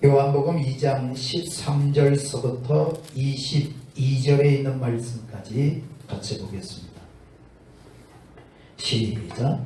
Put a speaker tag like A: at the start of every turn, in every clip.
A: 요한복음 2장 13절서부터 22절에 있는 말씀까지 같이 보겠습니다. 시작.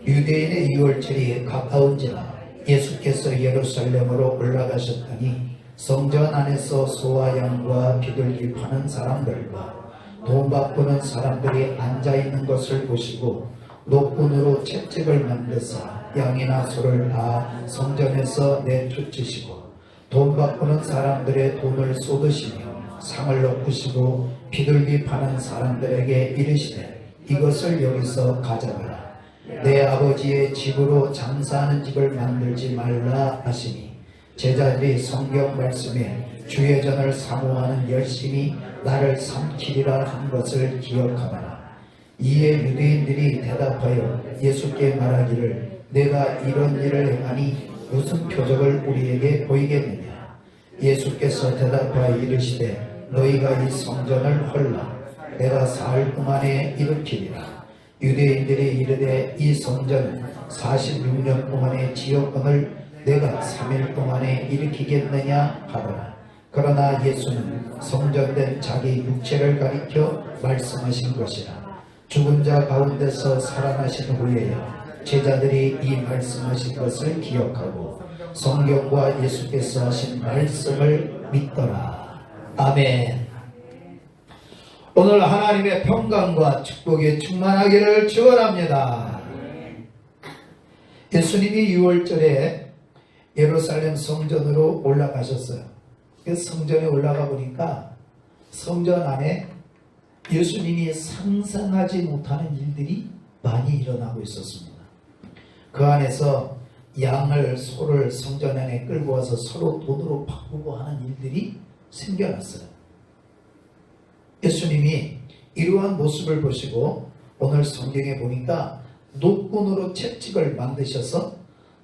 A: 유대인의 유월절이 가까운지라 예수께서 예루살렘으로 올라가셨더니 성전 안에서 소와 양과 비둘기 파는 사람들과 돈 바꾸는 사람들이 앉아있는 것을 보시고 노끈으로 채찍을 만드사 양이나 소를 다 성전에서 내쫓으시고 돈 바꾸는 사람들의 돈을 쏟으시며 상을 엎으시고 비둘기 파는 사람들에게 이르시되 이것을 여기서 가져가라. 내 아버지의 집으로 장사하는 집을 만들지 말라 하시니 제자들이 성경 말씀에 주의 전을 사모하는 열심히 나를 삼키리라 한 것을 기억하라. 이에 유대인들이 대답하여 예수께 말하기를 내가 이런 일을 행하니 무슨 표적을 우리에게 보이겠느냐. 예수께서 대답하여 이르시되 너희가 이 성전을 헐라 내가 사흘 동안에 일으키리라. 유대인들이 이르되 이 성전은 46년 동안의 지었건을 내가 3일 동안에 일으키겠느냐 하더라. 그러나 예수는 성전된 자기 육체를 가리켜 말씀하신 것이라. 죽은 자 가운데서 살아나신 후에야 제자들이 이 말씀하신 것을 기억하고 성경과 예수께서 하신 말씀을 믿더라. 아멘. 오늘 하나님의 평강과 축복이 충만하기를 축원합니다. 예수님이 6월절에 예루살렘 성전으로 올라가셨어요. 성전에 올라가 보니까 성전 안에 예수님이 상상하지 못하는 일들이 많이 일어나고 있었습니다. 그 안에서 양을 소를 성전 안에 끌고 와서 서로 돈으로 바꾸고 하는 일들이 생겨났어요. 예수님이 이러한 모습을 보시고 오늘 성경에 보니까 노끈으로 채찍을 만드셔서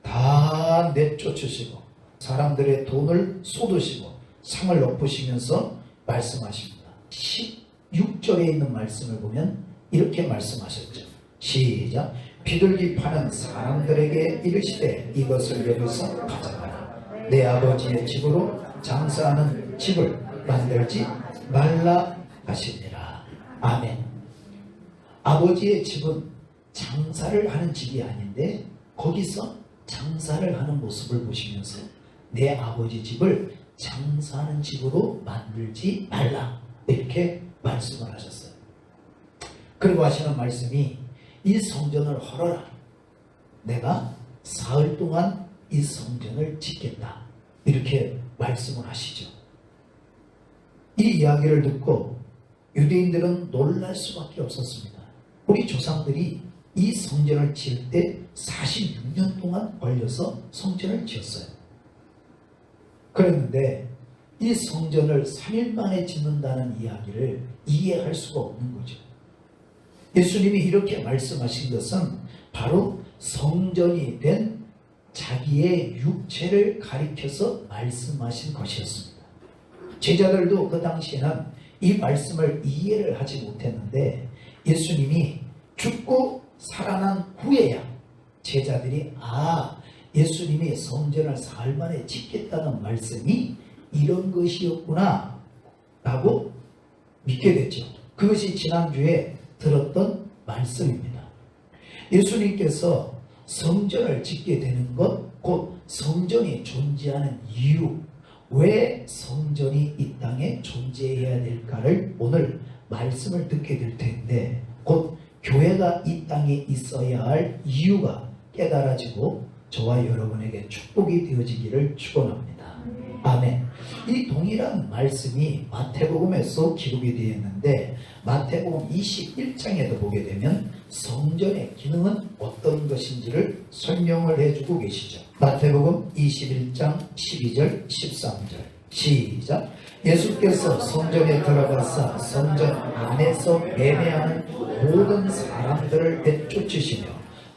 A: 다 내쫓으시고 사람들의 돈을 쏟으시고 상을 엎으시면서 말씀하십니다. 16절에 있는 말씀을 보면 이렇게 말씀하셨죠. 시작. 비둘기 파는 사람들에게 이르시되 이것을 여기서 가져가라. 내 아버지의 집으로 장사하는 집을 만들지 말라 하시니라. 아멘. 아버지의 집은 장사를 하는 집이 아닌데 거기서 장사를 하는 모습을 보시면서 내 아버지 집을 장사하는 집으로 만들지 말라 이렇게 말씀을 하셨어요. 그리고 하시는 말씀이 이 성전을 헐어라. 내가 사흘 동안 이 성전을 짓겠다. 이렇게 말씀을 하시죠. 이 이야기를 듣고 유대인들은 놀랄 수밖에 없었습니다. 우리 조상들이 이 성전을 지을 때 46년 동안 걸려서 성전을 지었어요. 그랬는데 이 성전을 3일 만에 짓는다는 이야기를 이해할 수가 없는 거죠. 예수님이 이렇게 말씀하신 것은 바로 성전이 된 자기의 육체를 가리켜서 말씀하신 것이었습니다. 제자들도 그 당시에는 이 말씀을 이해를 하지 못했는데 예수님이 죽고 살아난 후에야 제자들이 예수님이 성전을 사흘 만에 짓겠다는 말씀이 이런 것이었구나 라고 믿게 됐죠. 그것이 지난주에 들었던 말씀입니다. 예수님께서 성전을 짓게 되는 것, 곧 성전이 존재하는 이유, 왜 성전이 이 땅에 존재해야 될까를 오늘 말씀을 듣게 될 텐데 곧 교회가 이 땅에 있어야 할 이유가 깨달아지고 저와 여러분에게 축복이 되어지기를 축원합니다. 아멘. 이 동일한 말씀이 마태복음에서 기록이 되어 있는데 마태복음 21장에도 보게 되면 성전의 기능은 어떤 것인지를 설명을 해주고 계시죠. 마태복음 21장 12절 13절 시작. 예수께서 성전에 들어가사 성전 안에서 매매하는 모든 사람들을 내쫓으시며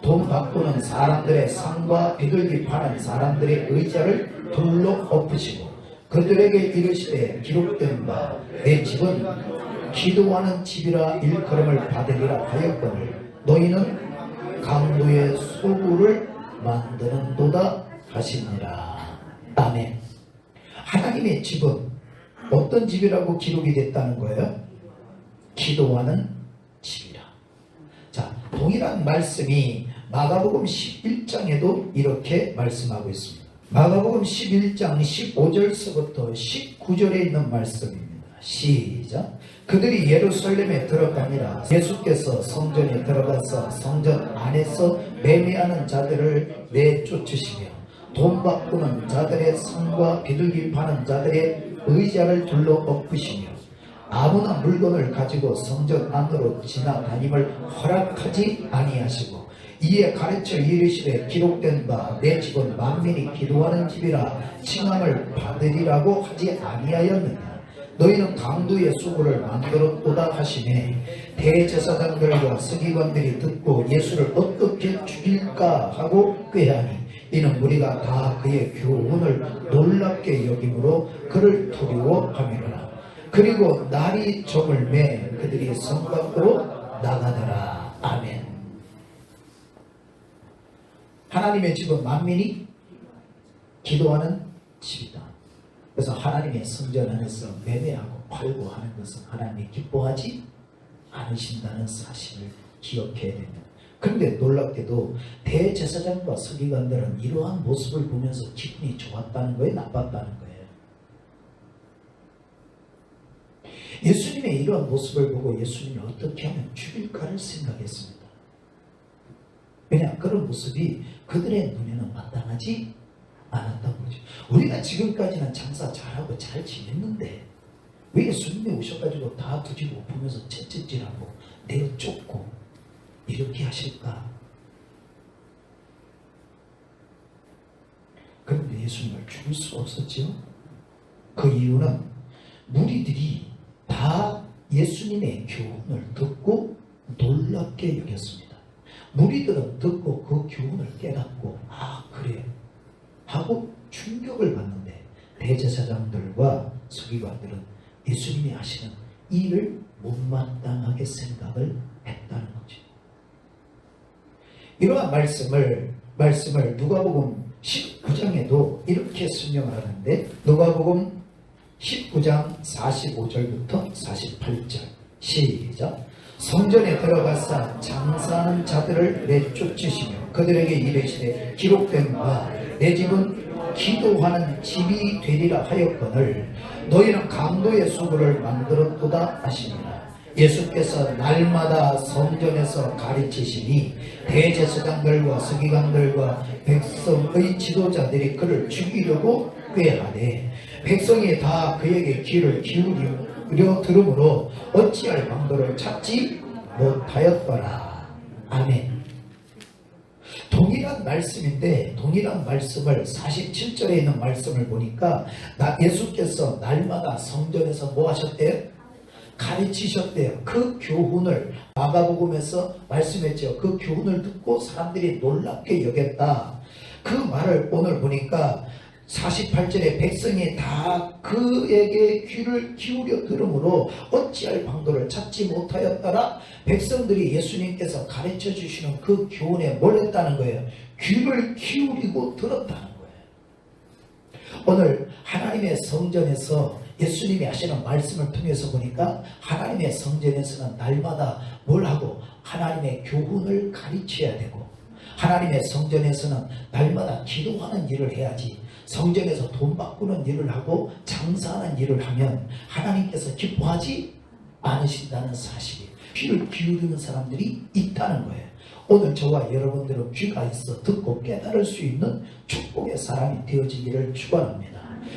A: 돈 바꾸는 사람들의 상과 비둘기 파는 사람들의 의자를 돌로 엎으시고 그들에게 이르시되 기록된 바 내 집은 기도하는 집이라 일컬음을 받으리라 하였거늘 너희는 강도의 소굴을 만드는도다 하시니라. 아멘. 하나님의 집은 어떤 집이라고 기록이 됐다는 거예요? 기도하는 집이라. 자, 동일한 말씀이 마가복음 11장에도 이렇게 말씀하고 있습니다. 마가복음 11장 15절서부터 19절에 있는 말씀입니다. 시작. 그들이 예루살렘에 들어가니라. 예수께서 성전에 들어가서 성전 안에서 매매하는 자들을 내쫓으시며 돈 바꾸는 자들의 성과 비둘기 파는 자들의 의자를 둘러 엎으시며 아무나 물건을 가지고 성전 안으로 지나다님을 허락하지 아니하시고 이에 가르쳐 이르시되 기록된 바 내 집은 만민이 기도하는 집이라 칭함을 받으리라고 하지 아니하였느냐. 너희는 강도의 수구를 만들었도다 하시매 대제사장들과 서기관들이 듣고 예수를 어떻게 죽일까 하고 꾀하니 이는 우리가 다 그의 교훈을 놀랍게 여김으로 그를 두려워함이로라. 그리고 날이 저물매 그들이 성 밖으로 나가더라. 아멘. 하나님의 집은 만민이 기도하는 집이다. 그래서 하나님의 성전 안에서 매매하고 팔고 하는 것은 하나님이 기뻐하지 않으신다는 사실을 기억해야 됩니다. 그런데 놀랍게도 대제사장과 서기관들은 이러한 모습을 보면서 기분이 좋았다는 거예요? 나빴다는 거예요? 예수님의 이러한 모습을 보고 예수님을 어떻게 하면 죽일까를 생각했습니다. 왜냐? 그런 모습이 그들의 눈에는 마땅하지 않았던 거죠. 우리가 지금까지는 장사 잘하고 잘 지냈는데 왜 예수님이 오셔가지고 다 뒤집어 엎으면서 채찍질하고 내어 쫓고 이렇게 하실까? 그런데 예수님을 죽일 수가 없었죠. 그 이유는 무리들이 다 예수님의 교훈을 듣고 놀랍게 여겼습니다. 무리들은 듣고 그 교훈을 깨닫고 아 그래 하고 충격을 받는데 대제사장들과 서기관들은 예수님이 하시는 일을 못마땅하게 생각을 했다는 거죠. 이러한 말씀을 누가복음 19장에도 이렇게 설명을 하는데 누가복음 19장 45절부터 48절 시작. 성전에 들어가사 장사하는 자들을 내쫓으시며 그들에게 이르시되 기록된 바 내 집은 기도하는 집이 되리라 하였거늘 너희는 강도의 수구를 만들었도다 하시니라. 예수께서 날마다 성전에서 가르치시니 대제사장들과 서기관들과 백성의 지도자들이 그를 죽이려고 꾀하되 백성이 다 그에게 귀를 기울여 들으므로 어찌할 방도를 찾지 못하였더라. 아멘. 동일한 말씀인데 동일한 말씀을 47절에 있는 말씀을 보니까 예수께서 날마다 성전에서 뭐 하셨대요? 가르치셨대요. 그 교훈을 마가복음에서 말씀했죠. 그 교훈을 듣고 사람들이 놀랍게 여겼다. 그 말을 오늘 보니까 48절에 백성이 다 그에게 귀를 기울여 들으므로 어찌할 방도를 찾지 못하였더라. 백성들이 예수님께서 가르쳐 주시는 그 교훈에 뭘 했다는 거예요? 귀를 기울이고 들었다는 거예요. 오늘 하나님의 성전에서 예수님이 하시는 말씀을 통해서 보니까 하나님의 성전에서는 날마다 뭘 하고 하나님의 교훈을 가르쳐야 되고 하나님의 성전에서는 날마다 기도하는 일을 해야지 성전에서 돈 바꾸는 일을 하고 장사하는 일을 하면 하나님께서 기뻐하지 않으신다는 사실이 귀를 기울이는 사람들이 있다는 거예요. 오늘 저와 여러분들은 귀가 있어 듣고 깨달을 수 있는 축복의 사람이 되어지기를 축원합니다.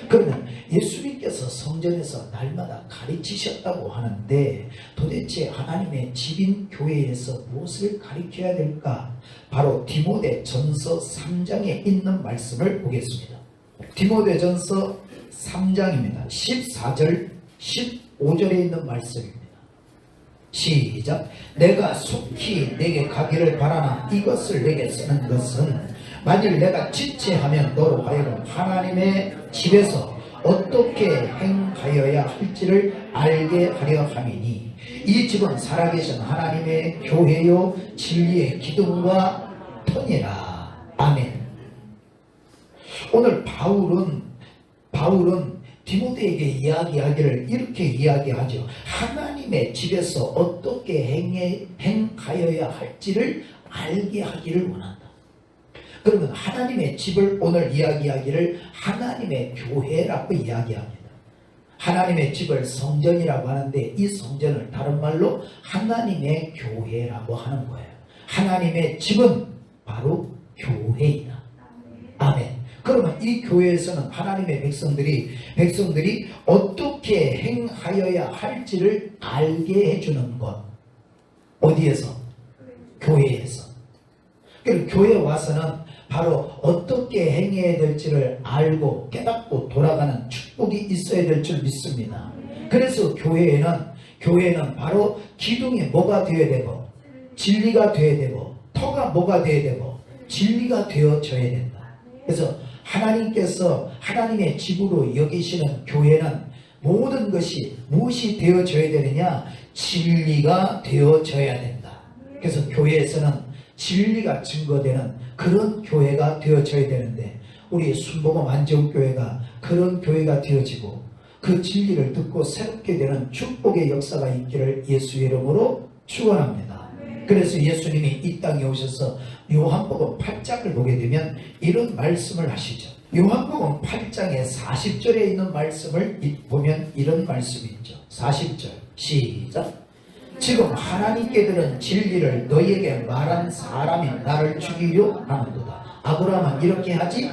A: 그러면 예수님께서 성전에서 날마다 가르치셨다고 하는데 도대체 하나님의 집인 교회에서 무엇을 가르쳐야 될까? 바로 디모데전서 3장에 있는 말씀을 보겠습니다. 디모데전서 3장입니다. 14절 15절에 있는 말씀입니다. 시작. 내가 속히 내게 가기를 바라나 이것을 내게 쓰는 것은 만일 내가 지체하면 너로 하여금 하나님의 집에서 어떻게 행하여야 할지를 알게 하려 함이니 이 집은 살아계신 하나님의 교회요 진리의 기둥과 터니라. 아멘. 오늘 바울은 디모데에게 이야기하기를 이렇게 이야기하죠. 하나님의 집에서 어떻게 행하여야 할지를 알게 하기를 원한다. 그러면 하나님의 집을 오늘 이야기하기를 하나님의 교회라고 이야기합니다. 하나님의 집을 성전이라고 하는데 이 성전을 다른 말로 하나님의 교회라고 하는 거예요. 하나님의 집은 바로 교회이다. 아멘. 그러면 이 교회에서는 하나님의 백성들이 어떻게 행하여야 할지를 알게 해주는 것. 어디에서? 교회에서. 그리고 교회에 와서는 바로 어떻게 행해야 될지를 알고 깨닫고 돌아가는 축복이 있어야 될 줄 믿습니다. 그래서 교회에는 바로 기둥이 뭐가 되어야 되고 진리가 되어야 되고 터가 뭐가 되어야 되고 진리가 되어져야 된다. 그래서 하나님께서 하나님의 집으로 여기시는 교회는 모든 것이 무엇이 되어져야 되느냐? 진리가 되어져야 된다. 그래서 교회에서는 진리가 증거되는 그런 교회가 되어져야 되는데 우리 순복음 안정교회가 그런 교회가 되어지고 그 진리를 듣고 새롭게 되는 축복의 역사가 있기를 예수의 이름으로 축원합니다. 그래서 예수님이 이 땅에 오셔서 요한복음 8장을 보게 되면 이런 말씀을 하시죠. 요한복음 8장의 40절에 있는 말씀을 보면 이런 말씀이 있죠. 40절 시작. 지금 하나님께 들은 진리를 너희에게 말한 사람이 나를 죽이려 하는도다. 아브라함은 이렇게 하지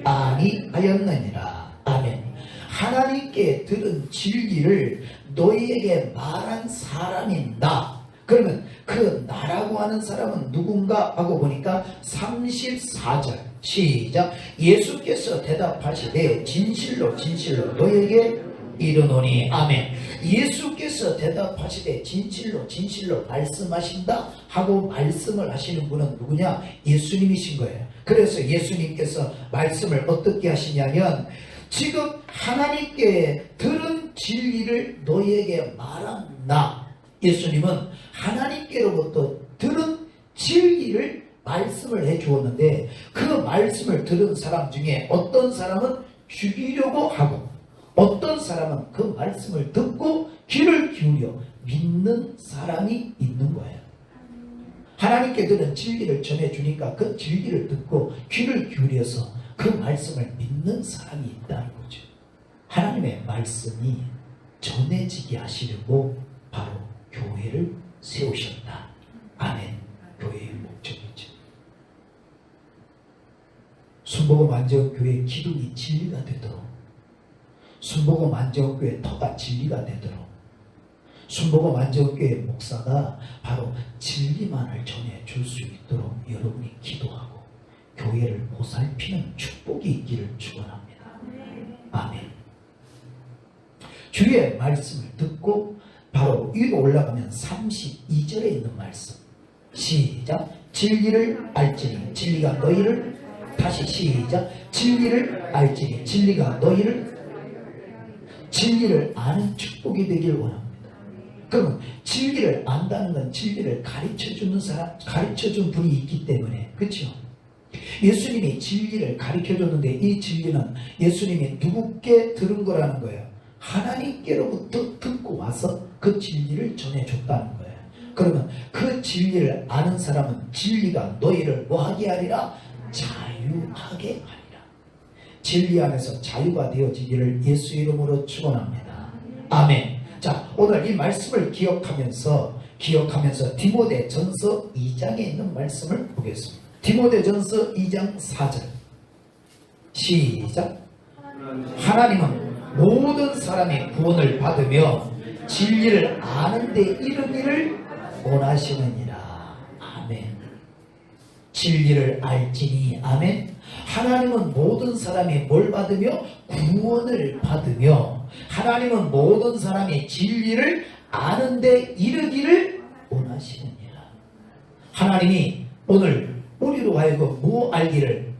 A: 아니하였느니라. 아멘. 하나님께 들은 진리를 너희에게 말한 사람이 나. 그러면 그 나라고 하는 사람은 누군가 하고 보니까 34절 시작. 예수께서 대답하시되 진실로 너희에게 이르노니. 아멘. 예수께서 대답하시되 진실로 말씀하신다 하고 말씀을 하시는 분은 누구냐? 예수님이신 거예요. 그래서 예수님께서 말씀을 어떻게 하시냐면 지금 하나님께 들은 진리를 너희에게 말한 나. 예수님은 하나님께로부터 들은 진리를 말씀을 해 주었는데 그 말씀을 들은 사람 중에 어떤 사람은 죽이려고 하고 어떤 사람은 그 말씀을 듣고 귀를 기울여 믿는 사람이 있는 거예요. 하나님께 들은 진리를 전해주니까 그 진리를 듣고 귀를 기울여서 그 말씀을 믿는 사람이 있다는 거죠. 하나님의 말씀이 전해지게 하시려고 바로 교회를 세우셨다. 아멘. 교회의 목적이죠. 순복음 안정교회의 기둥이 진리가 되도록, 순복음 안정교회 터가 진리가 되도록, 순복음 안정교회 목사가 바로 진리만을 전해줄 수 있도록 여러분이 기도하고 교회를 보살피는 축복이 있기를 축원합니다. 아멘. 주의 말씀을 듣고 바로 위로 올라가면 32절에 있는 말씀 시작. 진리를 알지니 진리가 너희를, 다시 시작. 진리를 알지니 진리가 너희를, 진리를 아는 축복이 되길 원합니다. 그러면 진리를 안다는 건 진리를 가르쳐주는 사람, 가르쳐준 분이 있기 때문에, 그렇죠? 예수님이 진리를 가르쳐줬는데 이 진리는 예수님이 누구께 들은 거라는 거예요. 하나님께로부터 듣고 와서 그 진리를 전해줬다는 거예요. 그러면 그 진리를 아는 사람은 진리가 너희를 뭐하게 하리라? 자유하게 하리라. 진리 안에서 자유가 되어지기를 예수 이름으로 축원합니다. 아멘. 자, 오늘 이 말씀을 기억하면서 디모데전서 2장에 있는 말씀을 보겠습니다. 디모데전서 2장 4절 시작. 하나님은 모든 사람이 구원을 받으며 진리를 아는 데 이르기를 원하시느니라. 아멘. 진리를 알지니. 아멘. 하나님은 모든 사람이 뭘 받으며? 구원을 받으며, 하나님은 모든 사람이 진리를 아는 데 이르기를 원하시느니라. 하나님이 오늘 우리로 하여금 뭐 알기를?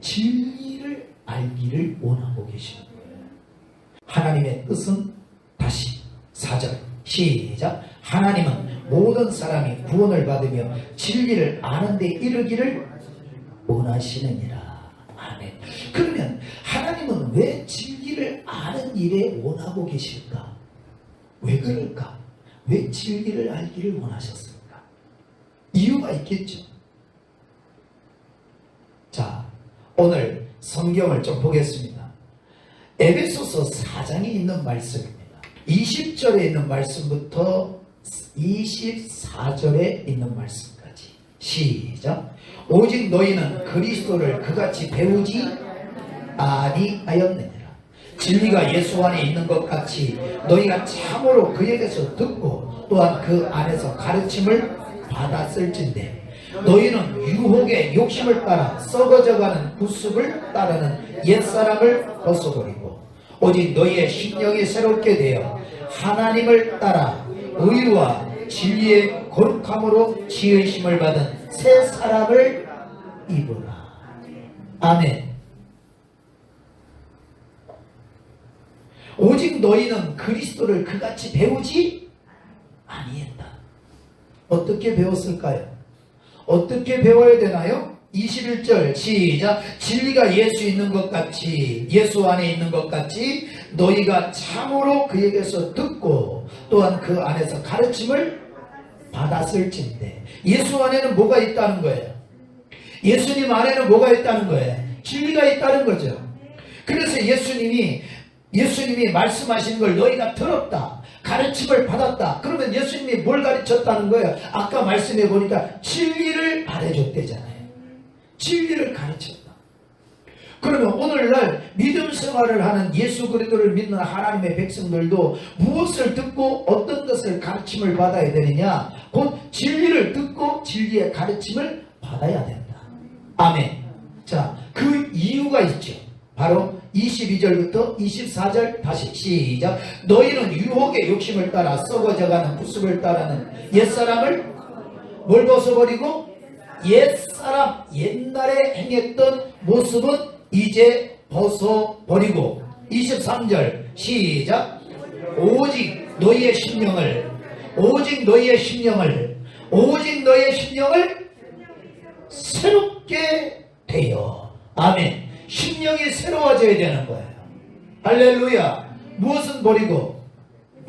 A: 진리를 알기를 원하고 계십니다. 하나님의 뜻은, 다시 4절 시작. 하나님은 모든 사람이 구원을 받으며 진리를 아는 데 이르기를 원하시느니라. 아멘. 그러면 하나님은 왜 진리를 진리를 아는 일에 원하고 계실까? 왜 그럴까? 왜 진리를 알기를 원하셨을까? 이유가 있겠죠. 자, 오늘 성경을 좀 보겠습니다. 에베소서 4장에 있는 말씀입니다. 20절에 있는 말씀부터 24절에 있는 말씀까지 시작. 오직 너희는 그리스도를 그같이 배우지 아니하였느니라. 진리가 예수 안에 있는 것 같이 너희가 참으로 그에게서 듣고 또한 그 안에서 가르침을 받았을진데 너희는 유혹의 욕심을 따라 썩어져가는 구습을 따르는 옛사람을 벗어버리고 오직 너희의 심령이 새롭게 되어 하나님을 따라 의와 진리의 거룩함으로 지으심을 받은 새 사람을 입으라. 아멘. 오직 너희는 그리스도를 그같이 배우지 아니했다. 어떻게 배웠을까요? 어떻게 배워야 되나요? 21절 시작. 진리가 예수 있는 것 같이 예수 안에 있는 것 같이 너희가 참으로 그에게서 듣고 또한 그 안에서 가르침을 받았을진데 예수 안에는 뭐가 있다는 거예요? 예수님 안에는 뭐가 있다는 거예요? 진리가 있다는 거죠. 그래서 예수님이 말씀하신 걸 너희가 들었다. 가르침을 받았다. 그러면 예수님이 뭘 가르쳤다는 거예요? 아까 말씀해 보니까 진리를 말해줬대잖아요. 진리를 가르쳤다. 그러면 오늘날 믿음 생활을 하는 예수 그리스도를 믿는 하나님의 백성들도 무엇을 듣고 어떤 것을 가르침을 받아야 되느냐? 곧 진리를 듣고 진리의 가르침을 받아야 된다. 아멘. 자, 그 이유가 있죠. 바로 22절부터 24절 다시 시작. 너희는 유혹의 욕심을 따라 썩어져가는 구습을 따르는 옛사람을 뭘 벗어버리고 옛사람 옛날에 행했던 모습은 이제 벗어버리고 23절 시작. 오직 너희의 심령을 새롭게 되어. 아멘. 심령이 새로워져야 되는 거예요. 할렐루야. 무엇은 버리고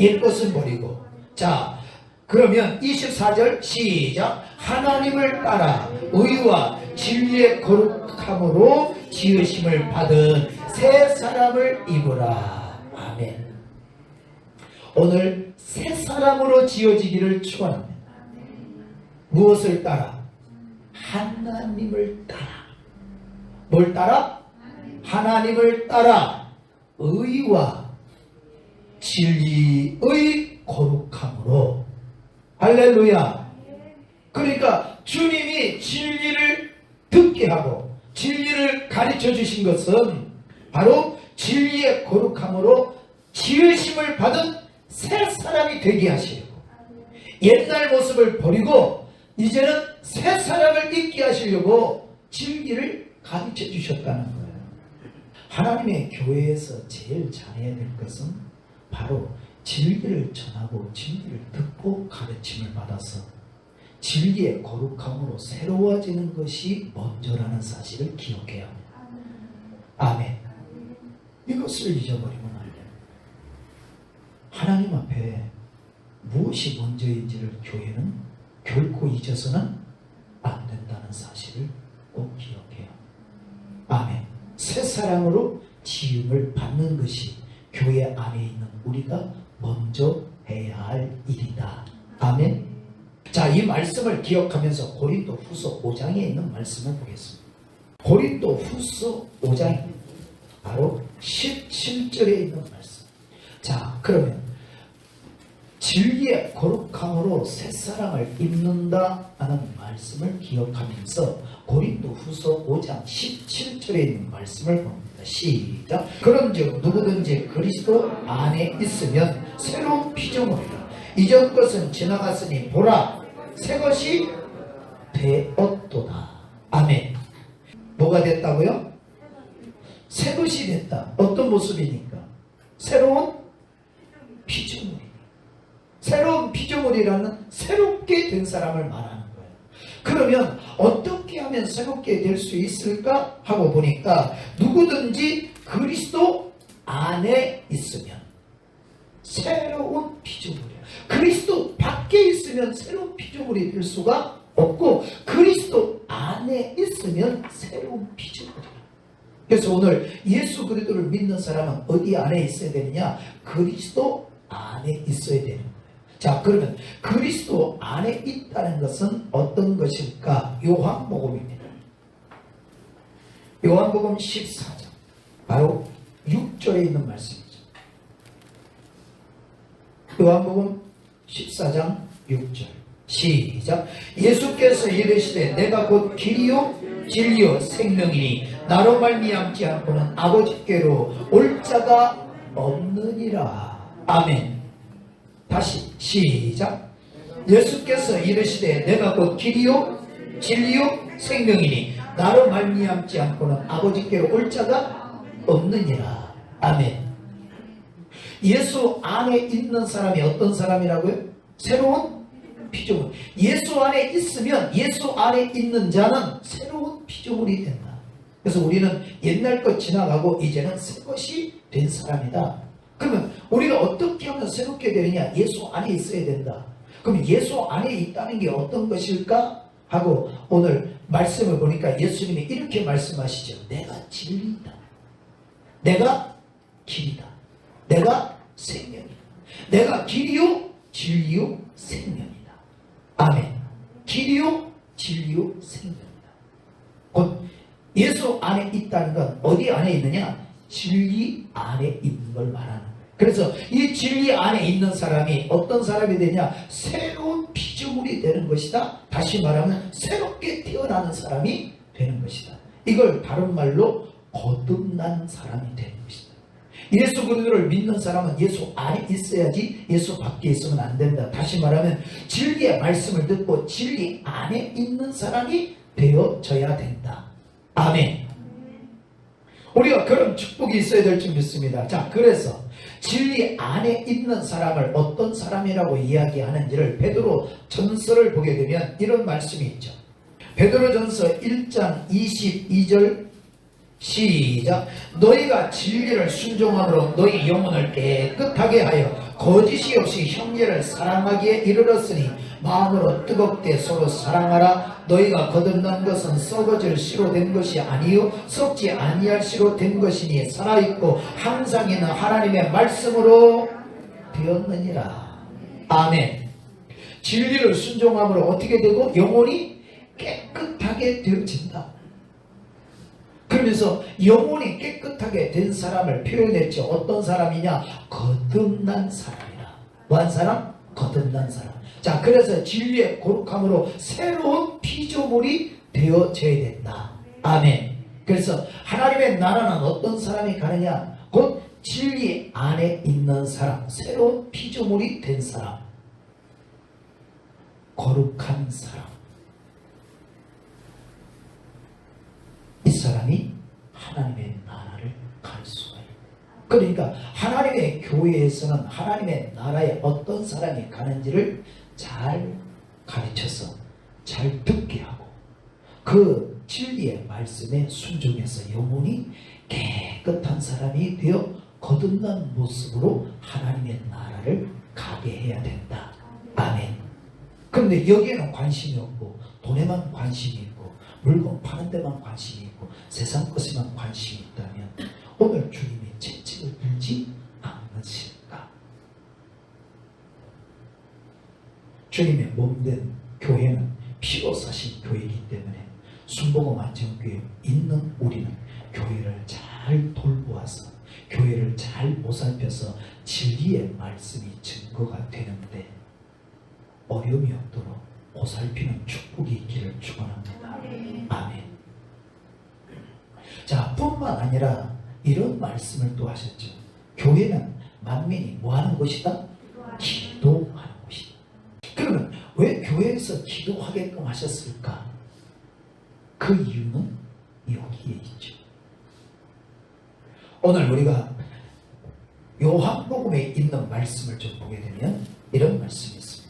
A: 옛것은 버리고. 자, 그러면 24절 시작. 하나님을 따라 의와 진리의 거룩함으로 지으심을 받은 새 사람을 입으라. 아멘. 오늘 새 사람으로 지어지기를 축원합니다. 무엇을 따라? 하나님을 따라. 뭘 따라? 하나님을 따라 의와 진리의 거룩함으로. 할렐루야. 그러니까 주님이 진리를 듣게 하고 진리를 가르쳐 주신 것은 바로 진리의 거룩함으로 지으심을 받은 새 사람이 되게 하시려고, 옛날 모습을 버리고 이제는 새 사람을 입게 하시려고 진리를 가르쳐 주셨다는 거예요. 하나님의 교회에서 제일 잘해야 될 것은 바로 진리를 전하고 진리를 듣고 가르침을 받아서 진리의 거룩함으로 새로워지는 것이 먼저라는 사실을 기억해야 합니다. 아멘. 이것을 잊어버리면 안 돼요. 하나님 앞에 무엇이 먼저인지를 교회는 결코 잊어서는 안 된다는 사실을 꼭 기억해요. 아멘. 새 사랑으로 지음을 받는 것이 교회 안에 있는 우리가 먼저 해야 할 일이다. 아멘. 자, 이 말씀을 기억하면서 고린도 후서 5장에 있는 말씀을 보겠습니다. 고린도 후서 5장 바로 17절에 있는 말씀. 자, 그러면 진리의 거룩함으로 새사랑을 입는다 하는 말씀을 기억하면서 고린도 후서 5장 17절에 있는 말씀을 봅니다. 시작. 그런즉 누구든지 그리스도 안에 있으면 새로운 피조물이라. 이전 것은 지나갔으니 보라 새 것이 되었도다. 아멘. 뭐가 됐다고요? 새 것이 됐다. 어떤 모습이니까? 새로운 피조물이. 새로운 피조물이라는 새롭게 된 사람을 말하는 거예요. 그러면 어떻게 하면 새롭게 될 수 있을까 하고 보니까 누구든지 그리스도 안에 있으면 새로운 피조물이에요. 그리스도 밖에 있으면 새로운 피조물이 될 수가 없고 그리스도 안에 있으면 새로운 피조물이에요. 그래서 오늘 예수 그리스도를 믿는 사람은 어디 안에 있어야 되느냐? 그리스도 안에 있어야 되는 거예요. 자, 그러면 그리스도 안에 있다는 것은 어떤 것일까? 요한복음입니다. 요한복음 14장 바로 6절에 있는 말씀이죠. 요한복음 14장 6절 시작. 예수께서 이르시되 내가 곧 길이요 진리요 생명이니 나로 말미암지 않고는 아버지께로 올 자가 없느니라. 아멘. 다시 시작. 예수께서 이르시되 내가 곧 길이요 진리요 생명이니 나로 말미암지 않고는 아버지께로 올 자가 없느니라. 아멘. 예수 안에 있는 사람이 어떤 사람이라고요? 새로운 피조물. 예수 안에 있으면 예수 안에 있는 자는 새로운 피조물이 된다. 그래서 우리는 옛날 것 지나가고 이제는 새 것이 된 사람이다. 그러면 우리가 어떻게 하면 새롭게 되느냐? 예수 안에 있어야 된다. 그럼 예수 안에 있다는 게 어떤 것일까? 하고 오늘 말씀을 보니까 예수님이 이렇게 말씀하시죠. 내가 진리이다. 내가 길이다. 내가 생명이다. 내가 길이요 진리요 생명이다. 아멘. 길이요 진리요 생명이다. 곧 예수 안에 있다는 건 어디 안에 있느냐? 진리 안에 있는 걸 말하는 거예요. 그래서 이 진리 안에 있는 사람이 어떤 사람이 되냐? 새로운 피조물이 되는 것이다. 다시 말하면 새롭게 태어나는 사람이 되는 것이다. 이걸 다른 말로 거듭난 사람이 되는 것이다. 예수 그리스도를 믿는 사람은 예수 안에 있어야지 예수 밖에 있으면 안 된다. 다시 말하면 진리의 말씀을 듣고 진리 안에 있는 사람이 되어져야 된다. 아멘. 우리가 그런 축복이 있어야 될 줄 믿습니다. 자, 그래서 진리 안에 있는 사람을 어떤 사람이라고 이야기하는지를 베드로 전서를 보게 되면 이런 말씀이 있죠. 베드로 전서 1장 22절 시작. 너희가 진리를 순종함으로 너희 영혼을 깨끗하게 하여 거짓이 없이 형제를 사랑하기에 이르렀으니 마음으로 뜨겁게 서로 사랑하라. 너희가 거듭난 것은 썩어질 씨로 된 것이 아니요 썩지 아니할 씨로 된 것이니 살아있고 항상 있는 하나님의 말씀으로 되었느니라. 아멘. 진리를 순종함으로 어떻게 되고 영혼이 깨끗하게 되어진다. 그러면서 영혼이 깨끗하게 된 사람을 표현했죠. 어떤 사람이냐? 거듭난 사람이라. 뭐한 사람? 거듭난 사람. 자, 그래서 진리의 거룩함으로 새로운 피조물이 되어져야 된다. 아멘. 그래서 하나님의 나라는 어떤 사람이 가느냐? 곧 진리 안에 있는 사람, 새로운 피조물이 된 사람, 거룩한 사람. 이 사람이 하나님의 나라를 갈 수가 있다. 그러니까 하나님의 교회에서는 하나님의 나라에 어떤 사람이 가는지를 잘 가르쳐서 잘 듣게 하고 그 진리의 말씀에 순종해서 영혼이 깨끗한 사람이 되어 거듭난 모습으로 하나님의 나라를 가게 해야 된다. 아멘. 그런데 여기에는 관심이 없고 돈에만 관심이 있고 물건 파는 데만 관심이 있고 세상 것에만 관심이 있다면 오늘 주님이 채찍을 들지 않으실까? 주님의 몸된 교회는 피로 사신 교회이기 때문에 순복음 안전교회 있는 우리는 교회를 잘 돌보아서 교회를 잘 보살펴서 진리의 말씀이 증거가 되는데 어려움이 없도록 보살피는 축복이 있기를 축원합니다. 아멘. 자, 뿐만 아니라 이런 말씀을 또 하셨죠. 교회는 만민이 뭐하는 곳이다? 기도하는 곳이다. 그러면 왜 교회에서 기도하게끔 하셨을까? 그 이유는 여기에 있죠. 오늘 우리가 요한복음에 있는 말씀을 좀 보게 되면 이런 말씀이 있습니다.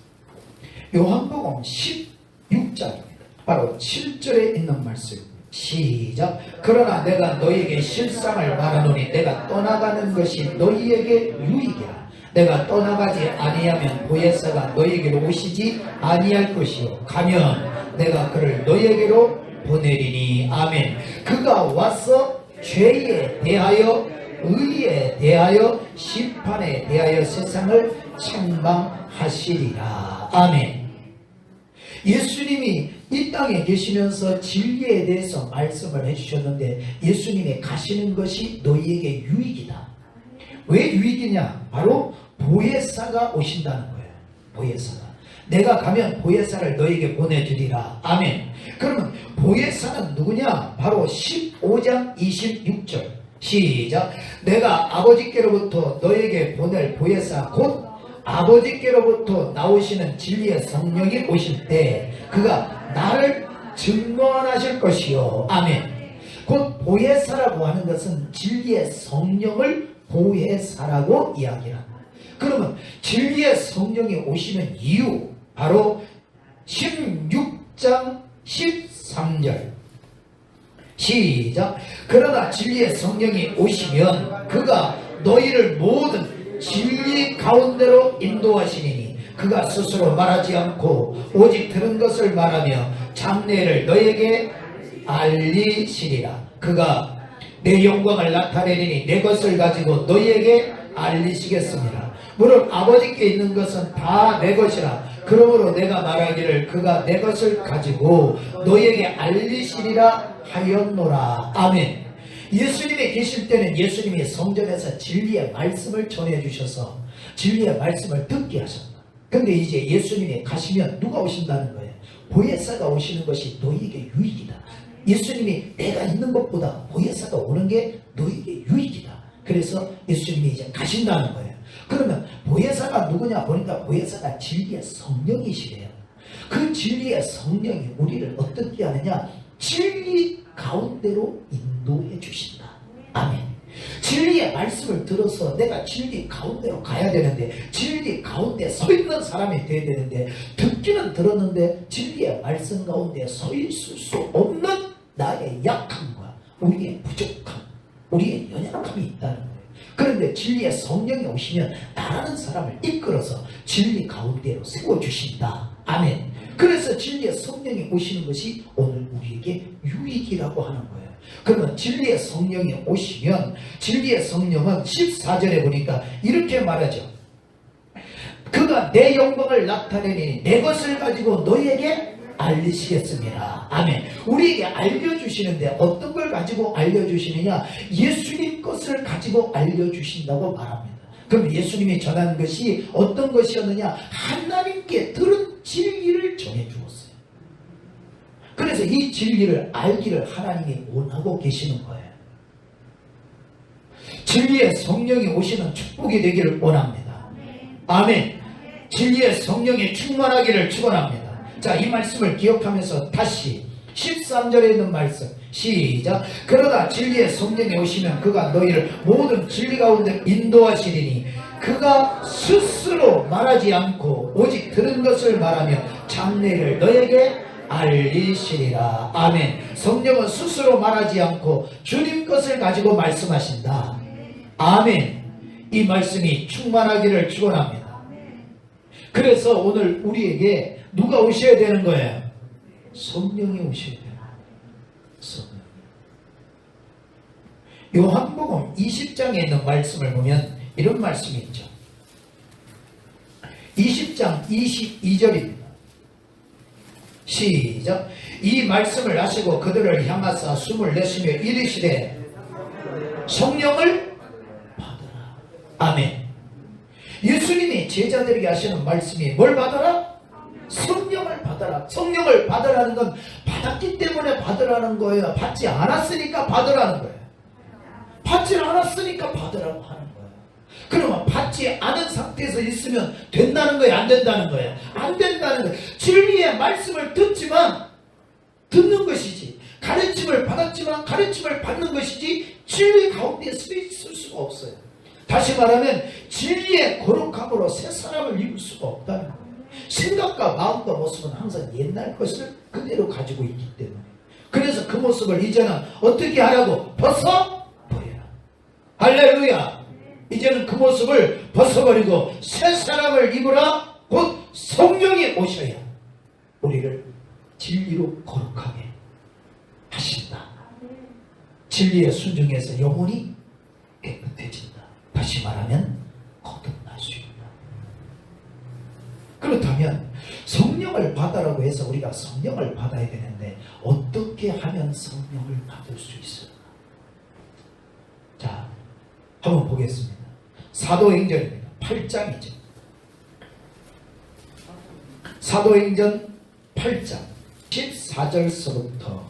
A: 요한복음 16장입니다. 바로 7절에 있는 말씀 시작. 그러나 내가 너희에게 실상을 말하노니 내가 떠나가는 것이 너희에게 유익이라. 내가 떠나가지 아니하면 보혜사가 너희에게로 오시지 아니할 것이요 가면 내가 그를 너희에게로 보내리니. 아멘. 그가 와서 죄에 대하여 의에 대하여 심판에 대하여 세상을 책망하시리라. 아멘. 예수님이 이 땅에 계시면서 진리에 대해서 말씀을 해주셨는데 예수님이 가시는 것이 너희에게 유익이다. 왜 유익이냐? 바로 보혜사가 오신다는 거예요. 보혜사가. 내가 가면 보혜사를 너희에게 보내주리라. 아멘. 그러면 보혜사는 누구냐? 바로 15장 26절 시작. 내가 아버지께로부터 너희에게 보낼 보혜사 곧 아버지께로부터 나오시는 진리의 성령이 오실 때 그가 나를 증언하실 것이요. 아멘. 곧 보혜사라고 하는 것은 진리의 성령을 보혜사라고 이야기합니다. 그러면 진리의 성령이 오시는 이유 바로 16장 13절 시작. 그러나 진리의 성령이 오시면 그가 너희를 모든 진리 가운데로 인도하시니 그가 스스로 말하지 않고 오직 들은 것을 말하며 장래를 너희에게 알리시리라. 그가 내 영광을 나타내리니 내 것을 가지고 너희에게 알리시겠습니다. 무릇 아버지께 있는 것은 다 내 것이라. 그러므로 내가 말하기를 그가 내 것을 가지고 너희에게 알리시리라 하였노라. 아멘. 예수님이 계실 때는 예수님이 성전에서 진리의 말씀을 전해주셔서 진리의 말씀을 듣게 하셨다. 근데 이제 예수님이 가시면 누가 오신다는 거예요? 보혜사가 오시는 것이 너희에게 유익이다. 예수님이 내가 있는 것보다 보혜사가 오는 게 너희에게 유익이다. 그래서 예수님이 이제 가신다는 거예요. 그러면 보혜사가 누구냐 보니까 보혜사가 진리의 성령이시래요. 그 진리의 성령이 우리를 어떻게 하느냐? 진리 가운데로 인도해 주신다. 아멘. 진리의 말씀을 들어서 내가 진리 가운데로 가야 되는데 진리 가운데 서 있는 사람이 되어야 되는데 듣기는 들었는데 진리의 말씀 가운데 서 있을 수 없는 나의 약함과 우리의 부족함, 우리의 연약함이 있다는 거예요. 그런데 진리의 성령이 오시면 나라는 사람을 이끌어서 진리 가운데로 세워주신다. 아멘. 그래서 진리의 성령이 오시는 것이 오늘 우리에게 유익이라고 하는 거예요. 그러면 진리의 성령이 오시면 진리의 성령은 14절에 보니까 이렇게 말하죠. 그가 내 영광을 나타내니 내 것을 가지고 너희에게 알리시겠습니다. 아멘. 우리에게 알려주시는데 어떤 걸 가지고 알려주시느냐? 예수님 것을 가지고 알려주신다고 말합니다. 그럼 예수님이 전한 것이 어떤 것이었느냐? 하나님께 들은 진리를 전해주었어요. 그래서 이 진리를 알기를 하나님이 원하고 계시는 거예요. 진리의 성령이 오시는 축복이 되기를 원합니다. 아멘. 진리의 성령이 충만하기를 축원합니다. 자, 이 말씀을 기억하면서 다시 13절에 있는 말씀 시작. 그러나 진리의 성령이 오시면 그가 너희를 모든 진리 가운데 인도하시리니 그가 스스로 말하지 않고 오직 들은 것을 말하며 장래를 너에게 알리시리라. 아멘. 성령은 스스로 말하지 않고 주님 것을 가지고 말씀하신다. 아멘. 이 말씀이 충만하기를 축원합니다. 그래서 오늘 우리에게 누가 오셔야 되는 거예요? 성령이 오셔야 돼요. 성령. 요한복음 20장에 있는 말씀을 보면 이런 말씀이 있죠. 20장 22절입니다. 시작. 이 말씀을 하시고 그들을 향하사 숨을 내쉬며 이르시되 성령을 받으라. 아멘. 예수님이 제자들에게 하시는 말씀이 뭘 받아라? 성령을 받아라. 성령을 받으라는 건 받았기 때문에 받으라는 거예요. 받지 않았으니까 받으라는 거예요. 받지 않았으니까 받으라고 하는 거예요. 그러면 받지 않은 상태에서 있으면 된다는 거예요? 안 된다는 거예요? 안 된다는 거예요. 진리의 말씀을 듣지만 듣는 것이지, 가르침을 받았지만 가르침을 받는 것이지 진리 가운데 서 있을 수가 없어요. 다시 말하면 진리의 거룩함으로 새 사람을 입을 수가 없다는 거예요. 생각과 마음과 모습은 항상 옛날 것을 그대로 가지고 있기 때문에. 그래서 그 모습을 이제는 어떻게 하라고? 벗어버려라. 할렐루야. 이제는 그 모습을 벗어버리고 새 사람을 입으라. 곧 성령이 오셔야 우리를 진리로 거룩하게 하신다. 진리에 순종해서 영혼이 깨끗해진다. 다시 말하면 거듭날 수 있다. 그렇다면 성령을 받으라고 해서 우리가 성령을 받아야 되는데 어떻게 하면 성령을 받을 수 있을까? 자, 한번 보겠습니다. 사도행전입니다. 8장이죠. 사도행전 8장 14절서부터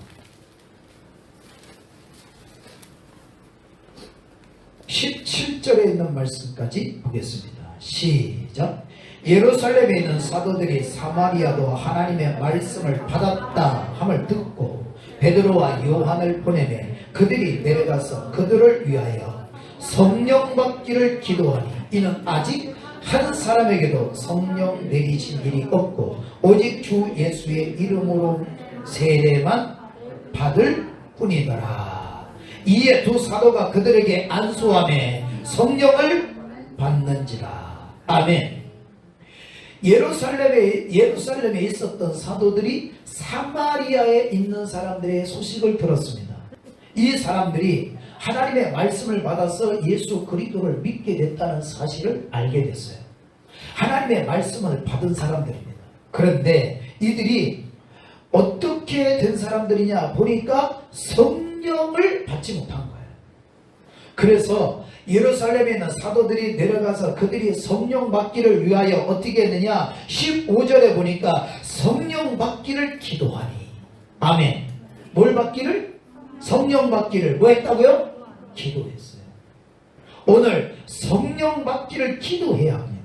A: 17절에 있는 말씀까지 보겠습니다. 시작. 예루살렘에 있는 사도들이 사마리아도 하나님의 말씀을 받았다 함을 듣고 베드로와 요한을 보내매 그들이 내려가서 그들을 위하여 성령 받기를 기도하니 이는 아직 한 사람에게도 성령 내리신 일이 없고 오직 주 예수의 이름으로 세례만 받을 뿐이더라. 이에 두 사도가 그들에게 안수하며 성령을 받는지라. 아멘. 예루살렘에 있었던 사도들이 사마리아에 있는 사람들의 소식을 들었습니다. 이 사람들이 하나님의 말씀을 받아서 예수 그리스도를 믿게 됐다는 사실을 알게 됐어요. 하나님의 말씀을 받은 사람들입니다. 그런데 이들이 어떻게 된 사람들이냐 보니까 성령을 받지 못한 거예요. 그래서 예루살렘에 있는 사도들이 내려가서 그들이 성령 받기를 위하여 어떻게 했느냐, 15절에 보니까 성령 받기를 기도하니. 아멘. 뭘 받기를? 성령 받기를 뭐 했다고요? 기도했어요. 오늘 성령 받기를 기도해야 합니다.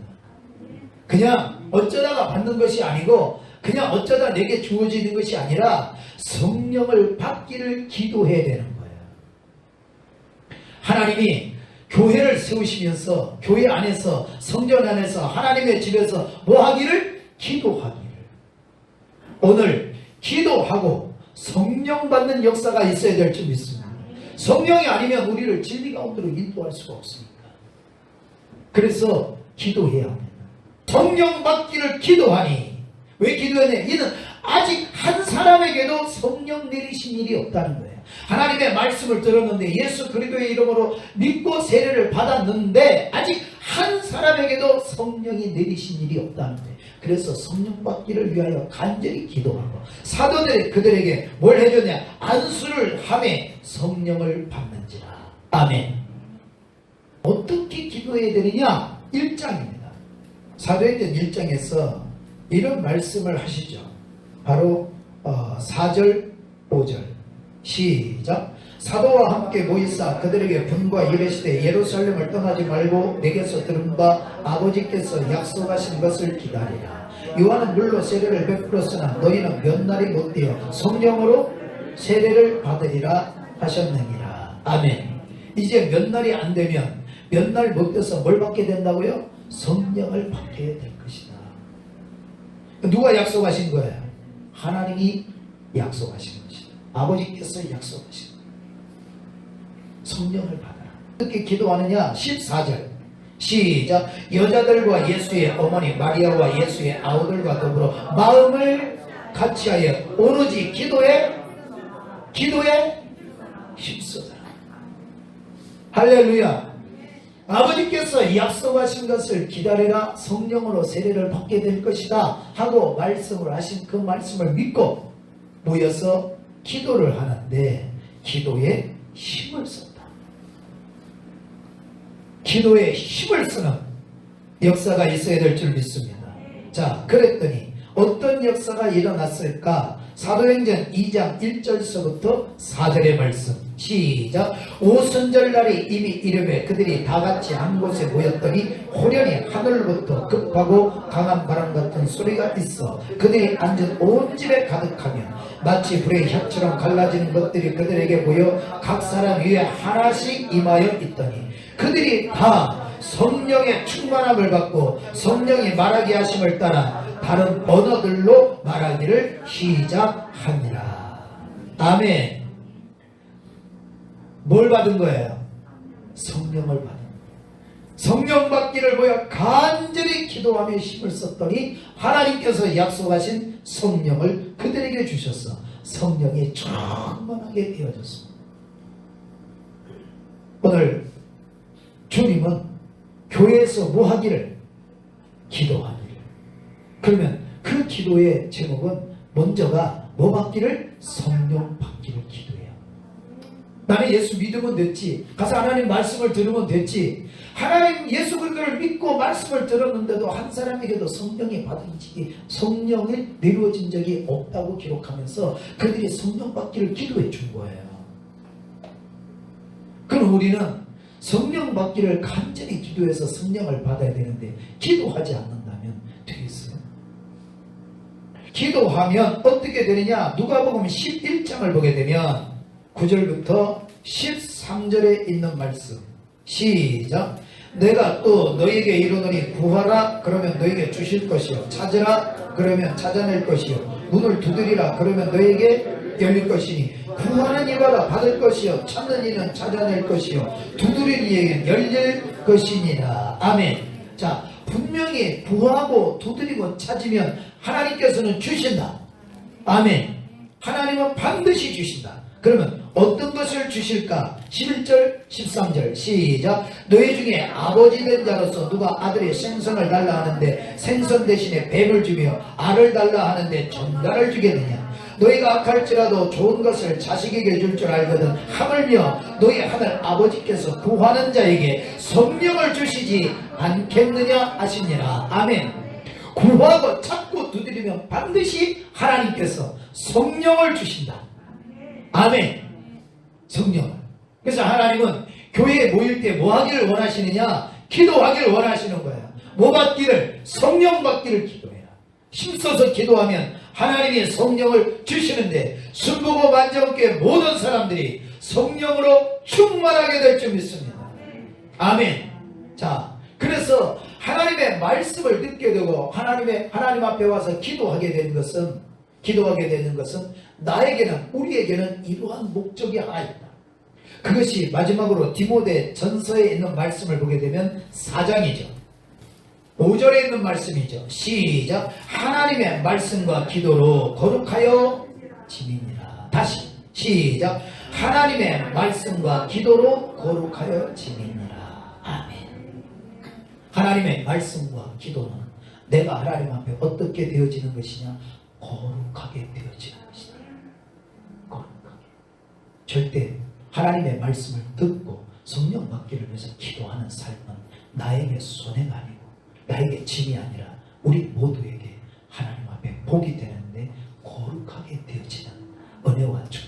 A: 그냥 어쩌다가 받는 것이 아니고 그냥 어쩌다 내게 주어지는 것이 아니라 성령을 받기를 기도해야 되는 거예요. 하나님이 교회를 세우시면서 교회 안에서 성전 안에서 하나님의 집에서 뭐 하기를? 기도하기를. 오늘 기도하고 성령 받는 역사가 있어야 될 줄 믿습니다. 성령이 아니면 우리를 진리 가운데로 인도할 수가 없으니까. 그래서 기도해야 합니다. 성령 받기를 기도하니. 왜 기도하냐? 이는 아직 한 사람에게도 성령 내리신 일이 없다는 거예요. 하나님의 말씀을 들었는데 예수 그리스도의 이름으로 믿고 세례를 받았는데 아직 한 사람에게도 성령이 내리신 일이 없다는 거예요. 그래서 성령 받기를 위하여 간절히 기도하고 사도들이 그들에게 뭘 해줬냐? 안수를 하매 성령을 받는지라. 아멘. 어떻게 기도해야 되느냐? 1장입니다. 사도행전 1장에서 이런 말씀을 하시죠. 바로 4절 5절 시작. 사도와 함께 모이사 그들에게 분과 이르시되 예루살렘을 떠나지 말고 내게서 들은 바 아버지께서 약속하신 것을 기다리라. 요한은 물로 세례를 베풀었으나 너희는 몇 날이 못되어 성령으로 세례를 받으리라 하셨느니라. 아멘. 이제 몇 날이 안 되면 몇 날 못돼서 뭘 받게 된다고요? 성령을 받게 될 것이다. 누가 약속하신 거예요? 하나님이 약속하신 것이다. 아버지께서 약속하신 거예요. 성령을 받아라. 어떻게 기도하느냐? 14절 시작. 여자들과 예수의 어머니 마리아와 예수의 아우들과 더불어 마음을 같이하여 오로지 기도에 힘쓰더라. 할렐루야. 아버지께서 약속하신 것을 기다리라. 성령으로 세례를 받게 될 것이다 하고 말씀을 하신 그 말씀을 믿고 모여서 기도를 하는데 기도에 힘을 썼다. 기도에 힘을 쓰는 역사가 있어야 될 줄 믿습니다. 자, 그랬더니 어떤 역사가 일어났을까? 사도행전 2장 1절서부터 4절의 말씀 시작. 오순절날이 이미 이르매 그들이 다같이 한 곳에 모였더니 호련히 하늘로부터 급하고 강한 바람 같은 소리가 있어 그들이 앉은 온 집에 가득하며 마치 불의 향처럼 갈라지는 것들이 그들에게 보여 각 사람 위에 하나씩 임하여 있더니 그들이 다 성령의 충만함을 받고 성령이 말하게 하심을 따라 다른 언어들로 말하기를 시작하니라. 아멘. 뭘 받은 거예요? 성령을 받은 거예요. 성령 받기를 보여 간절히 기도하며 힘을 썼더니 하나님께서 약속하신 성령을 그들에게 주셨어. 성령이 충만하게 되어졌습니다. 오늘 주님은 교회에서 뭐 하기를? 기도하기를. 그러면 그 기도의 제목은 먼저가 뭐 받기를? 성령 받기를 기도해요. 나는 예수 믿으면 됐지. 가서 하나님 말씀을 들으면 됐지. 하나님 예수 그리스도를 믿고 말씀을 들었는데도 한 사람에게도 성령이 받은 적이, 성령이 내려진 적이 없다고 기록하면서 그들이 성령 받기를 기도해 준 거예요. 그럼 우리는 성령 받기를 간절히 기도해서 성령을 받아야 되는데 기도하지 않는다면 되겠어요? 기도하면 어떻게 되느냐? 누가복음 11장을 보게 되면 9절부터 13절에 있는 말씀, 시작. 내가 또 너에게 이르노니 구하라 그러면 너에게 주실 것이요, 찾으라 그러면 찾아낼 것이요, 문을 두드리라 그러면 너에게 열릴 것이니 구하는 이마다 받을 것이요, 찾는 이는 찾아낼 것이요, 두드리는 이에게는 열릴 것이니라. 아멘. 자, 분명히 구하고 두드리고 찾으면 하나님께서는 주신다. 아멘. 하나님은 반드시 주신다. 그러면 어떤 것을 주실까? 11절 13절 시작. 너희 중에 아버지 된 자로서 누가 아들의 생선을 달라 하는데 생선 대신에 뱀을 주며 알을 달라 하는데 전갈을 주겠느냐? 너희가 악할지라도 좋은 것을 자식에게 줄 줄 알거든 하물며 너희 하늘 아버지께서 구하는 자에게 성령을 주시지 않겠느냐 하시니라. 아멘. 구하고 찾고 두드리면 반드시 하나님께서 성령을 주신다. 아멘. 성령. 그래서 하나님은 교회에 모일 때 뭐 하기를 원하시느냐? 기도하기를 원하시는 거예요. 뭐 받기를? 성령 받기를 기도해라. 힘써서 기도하면 하나님이 성령을 주시는데 순부고 만정교회 모든 사람들이 성령으로 충만하게 될 줄 믿습니다. 아멘. 자, 그래서 하나님의 말씀을 듣게 되고 하나님 앞에 와서 기도하게 되는 것은 나에게는, 우리에게는 이러한 목적이 하나 있다. 그것이 마지막으로 디모데 전서에 있는 말씀을 보게 되면 4장이죠. 5절에 있는 말씀이죠. 시작. 하나님의 말씀과 기도로 거룩하여 지니라. 다시 시작. 하나님의 말씀과 기도로 거룩하여 지니라. 아멘. 하나님의 말씀과 기도는 내가 하나님 앞에 어떻게 되어지는 것이냐? 거룩하게 되어지는 것이다. 거룩하게. 절대 하나님의 말씀을 듣고 성령 받기를 위해서 기도하는 삶은 나에게 손해가 아니고 나에게 짐이 아니라 우리 모두에게 하나님 앞에 복이 되는데 거룩하게 되어지는 은혜와 축복